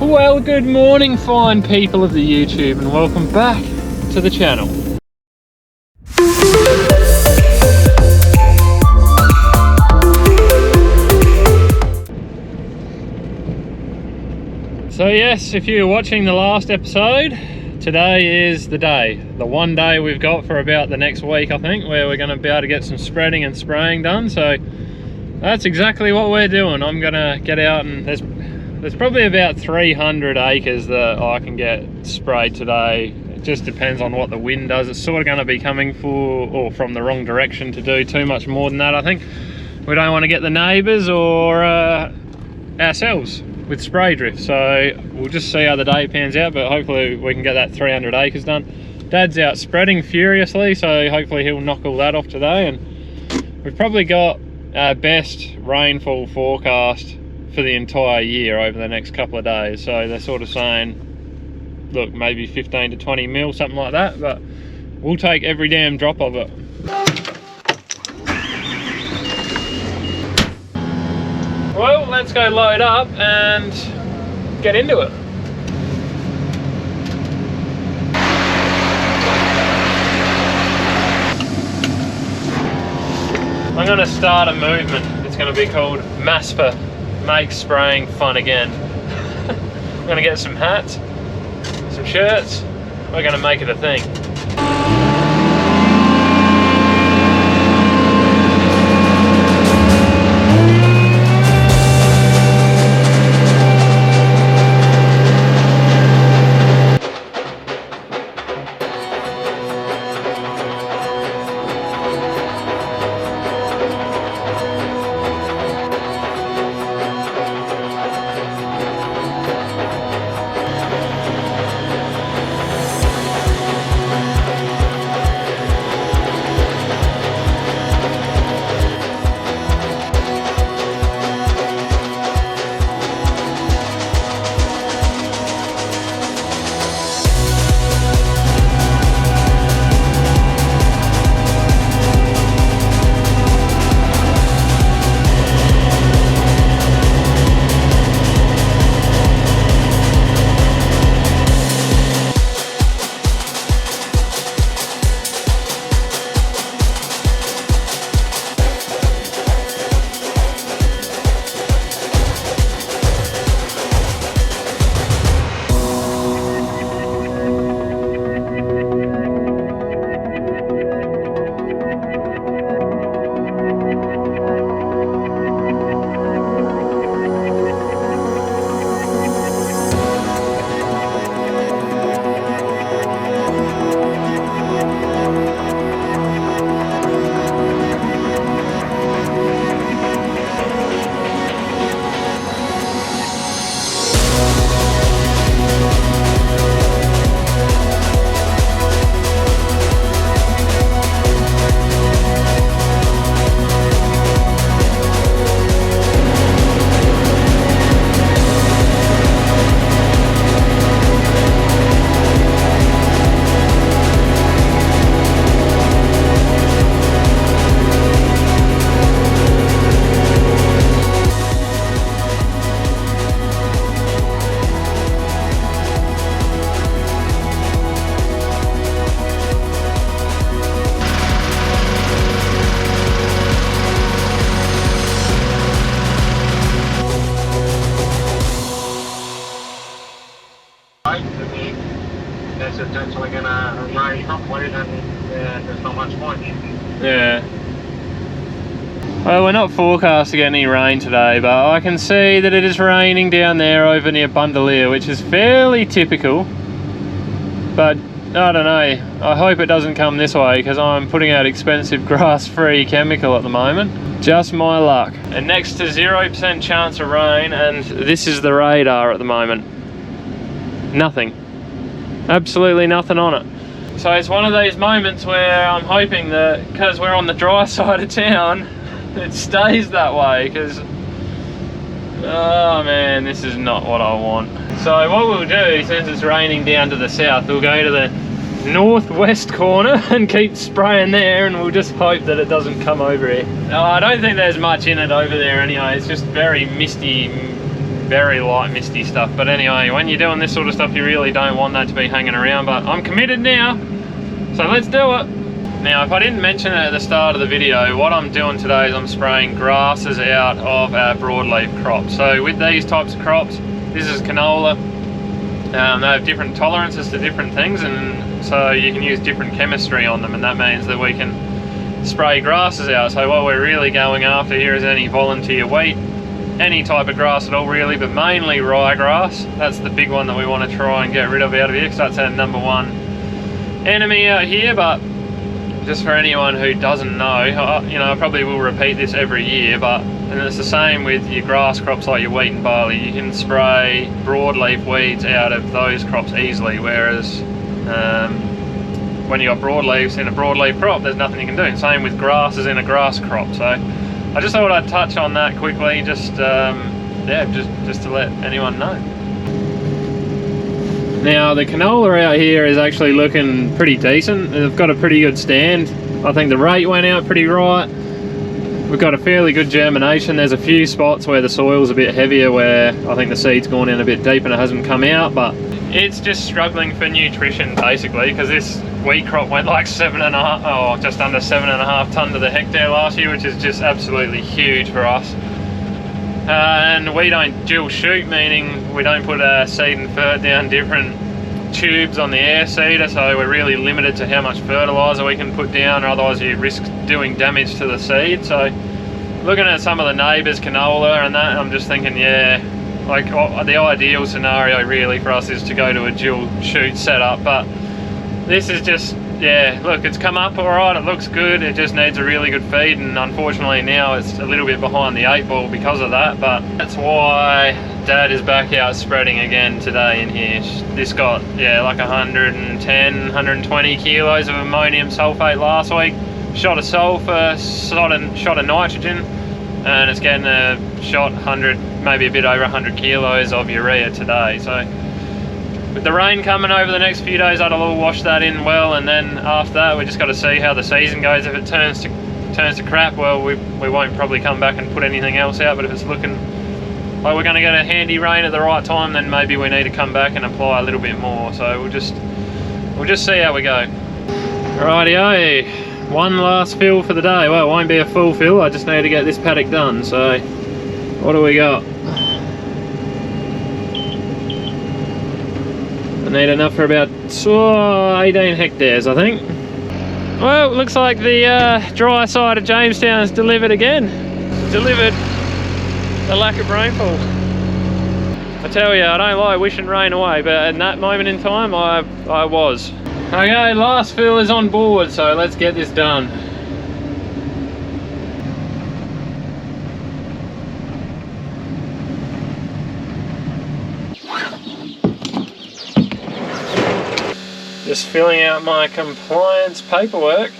Well, good morning, fine people of the YouTube, and welcome back to the channel. So yes, if you were watching the last episode, today is the day. The one day we've got for about the next week, I think, where we're going to be able to get some spreading and spraying done. So that's exactly what we're doing. I'm going to get out, and there's probably about 300 acres that I can get sprayed today. It just depends on what the wind does. It's sort of going to be coming from the wrong direction to do too much more than that, I think. We don't want to get the neighbours or ourselves with spray drift, so we'll just see how the day pans out, but hopefully we can get that 300 acres done. Dad's out spreading furiously, so hopefully he'll knock all that off today. And we've probably got our best rainfall forecast for the entire year over the next couple of days. So they're sort of saying, look, maybe 15 to 20 mil, something like that, but we'll take every damn drop of it. Well, let's go load up and get into it. I'm going to start a movement. It's going to be called MSFA, Make Spraying Fun Again. I'm going to get some hats, some shirts. We're going to make it a thing. It's essentially going to rain properly, then there's not much point. Yeah. Well, we're not forecast to get any rain today, but I can see that it is raining down there over near Bundaleer, which is fairly typical. But I don't know, I hope it doesn't come this way, because I'm putting out expensive grass-free chemical at the moment. Just my luck. And next to 0% chance of rain, and this is the radar at the moment. Nothing. Absolutely nothing on it. So it's one of these moments where I'm hoping that, because we're on the dry side of town, it stays that way, because oh man, this is not what I want. So what we'll do, since it's raining down to the south, we'll go to the northwest corner and keep spraying there, and we'll just hope that it doesn't come over here. I don't think there's much in it over there anyway. It's just very misty, very light misty stuff. But anyway, when you're doing this sort of stuff, you really don't want that to be hanging around, but I'm committed now, so let's do it. Now, if I didn't mention it at the start of the video, what I'm doing today is I'm spraying grasses out of our broadleaf crops. So with these types of crops, this is canola. They have different tolerances to different things, and so you can use different chemistry on them, and that means that we can spray grasses out. So what we're really going after here is any volunteer wheat, any type of grass at all really, but mainly ryegrass. That's the big one that we want to try and get rid of out of here, because that's our #1 enemy out here. But just for anyone who doesn't know, you know, I probably will repeat this every year, but and it's the same with your grass crops like your wheat and barley. You can spray broadleaf weeds out of those crops easily, whereas when you got broadleaves in a broadleaf crop, there's nothing you can do. And same with grasses in a grass crop. So I just thought I'd touch on that quickly, just yeah, just to let anyone know. Now the canola out here is actually looking pretty decent. They've got a pretty good stand. I think the rate went out pretty right. We've got a fairly good germination. There's a few spots where the soil's a bit heavier, where I think the seed's gone in a bit deep and it hasn't come out, but it's just struggling for nutrition basically, because this wheat crop went like just under 7.5 tonne to the hectare last year, which is just absolutely huge for us. And we don't dual shoot, meaning we don't put our seed and fert down different tubes on the air seeder, so we're really limited to how much fertilizer we can put down, or otherwise you risk doing damage to the seed. So looking at some of the neighbours' canola and that, I'm just thinking, yeah, like the ideal scenario really for us is to go to a dual shoot setup, but this is just, yeah, look, it's come up all right, it looks good, it just needs a really good feed, and unfortunately now it's a little bit behind the 8 ball because of that. But that's why Dad is back out spreading again today in here. This got, yeah, like 110, 120 kilos of ammonium sulfate last week, shot of sulfur, shot of nitrogen, and it's getting a shot 100, maybe a bit over 100 kilos of urea today. So with the rain coming over the next few days, that'll all wash that in well, and then after that we just got to see how the season goes. If it turns to crap, well, we won't probably come back and put anything else out. But if it's looking like we're going to get a handy rain at the right time, then maybe we need to come back and apply a little bit more. So we'll just see how we go. Rightio, one last fill for the day. Well, it won't be a full fill, I just need to get this paddock done. So what do we got? I need enough for about 18 hectares, I think. Well, looks like the dry side of Jamestown's delivered again. Delivered the lack of rainfall. I tell you, I don't like wishing rain away, but at that moment in time, I was. Okay, last fill is on board, so let's get this done. Just filling out my compliance paperwork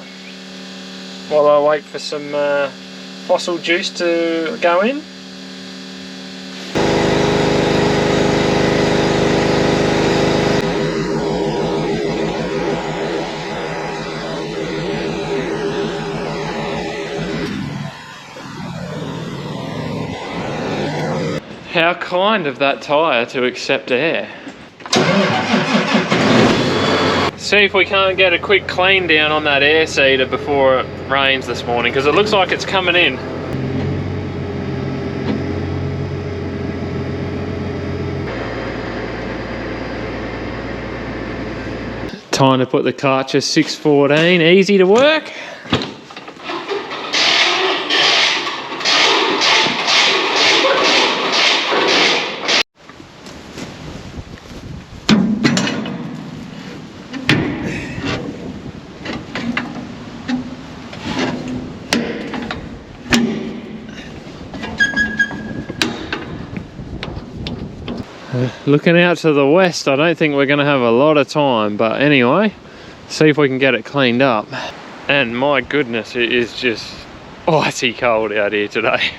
while I wait for some fossil juice to go in. How kind of that tyre to accept air. See if we can't get a quick clean down on that air seeder before it rains this morning, because it looks like it's coming in. Time to put the Karcher 614, easy to work. Looking out to the west, I don't think we're going to have a lot of time, but anyway, see if we can get it cleaned up. And my goodness, it is just icy cold out here today.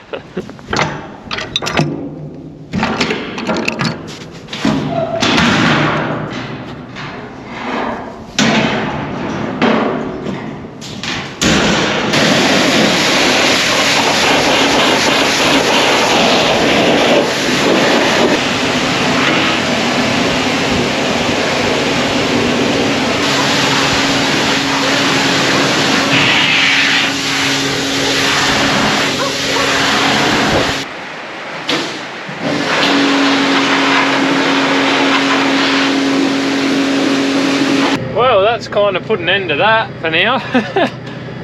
kind of put an end to that for now.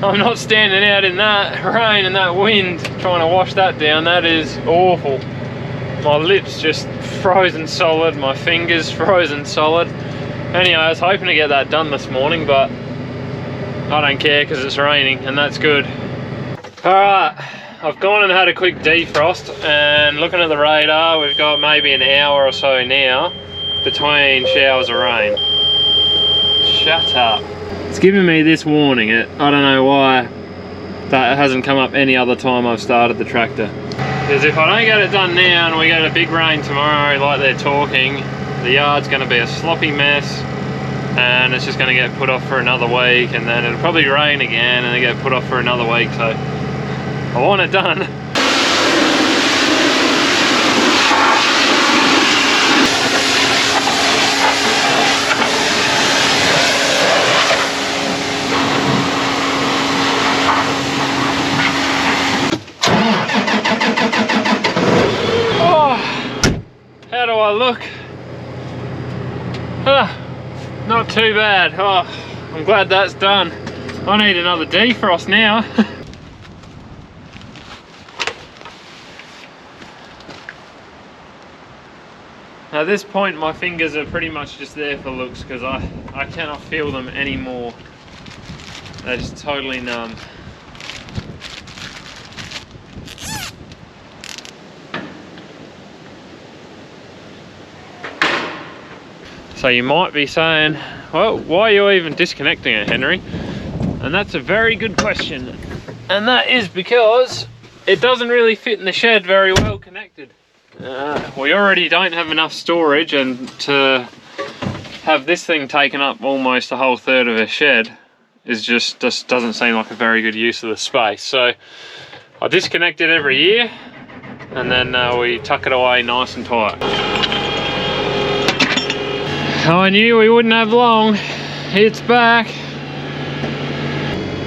I'm not standing out in that rain and that wind trying to wash that down. That is awful. My lips just frozen solid, my fingers frozen solid. Anyway, I was hoping to get that done this morning, but I don't care because it's raining and that's good. Alright, I've gone and had a quick defrost, and looking at the radar, we've got maybe an hour or so now between showers of rain. Shut up. It's giving me this warning. I don't know why that hasn't come up any other time I've started the tractor. Because if I don't get it done now and we get a big rain tomorrow like they're talking, the yard's going to be a sloppy mess and it's just going to get put off for another week, and then it'll probably rain again and it'll get put off for another week. So I want it done. How do I look? Not too bad. Oh, I'm glad that's done. I need another defrost now. At this point my fingers are pretty much just there for looks, because I cannot feel them anymore. They're just totally numb. So you might be saying, well, why are you even disconnecting it, Henry? And that's a very good question. And that is because it doesn't really fit in the shed very well connected. We already don't have enough storage, and to have this thing taken up almost a whole third of a shed is just doesn't seem like a very good use of the space. So I disconnect it every year, and then we tuck it away nice and tight. I knew we wouldn't have long. It's back.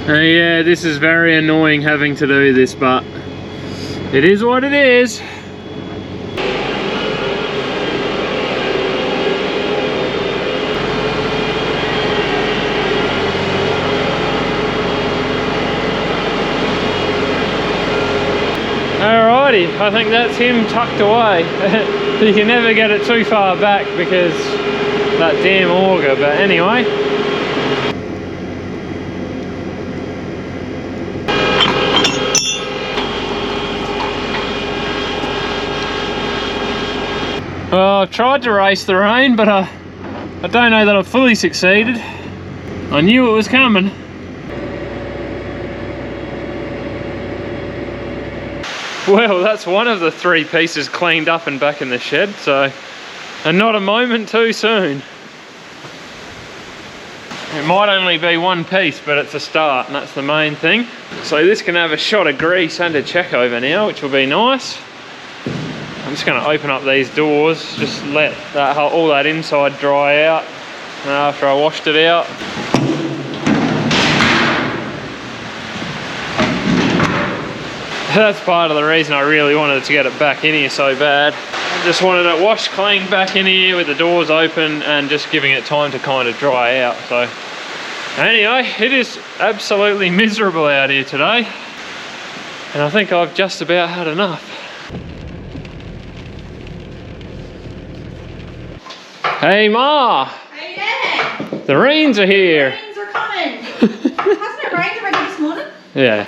Yeah, this is very annoying having to do this, but it is what it is. Alrighty, I think that's him tucked away. You can never get it too far back because that damn auger, but anyway. Well, I've tried to race the rain, but I don't know that I've fully succeeded. I knew it was coming. Well, that's one of the 3 pieces cleaned up and back in the shed, so, and not a moment too soon. It might only be 1 piece, but it's a start, and that's the main thing. So this can have a shot of grease and a check over now, which will be nice. I'm just going to open up these doors, just let that all that inside dry out after I washed it out. That's part of the reason I really wanted to get it back in here so bad. I just wanted it washed clean back in here with the doors open and just giving it time to kind of dry out. So anyway, it is absolutely miserable out here today, and I think I've just about had enough. Hey Ma! Hey Dad! The rains are here! The rains are coming! Hasn't it rained already this morning? Yeah.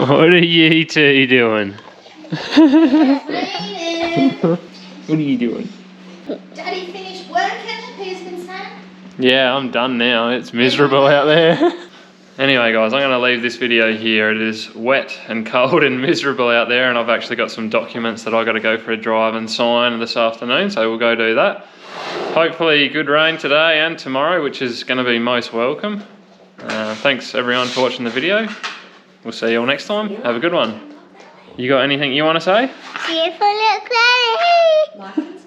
What are you two doing? What are you doing? Daddy finished working, Peter's been saying? Yeah, I'm done now. It's miserable out there. Anyway guys, I'm going to leave this video here. It is wet and cold and miserable out there, and I've actually got some documents that I've got to go for a drive and sign this afternoon, so we'll go do that. Hopefully good rain today and tomorrow, which is going to be most welcome. Thanks everyone for watching the video. We'll see you all next time. Have a good one. You got anything you want to say? See you for a little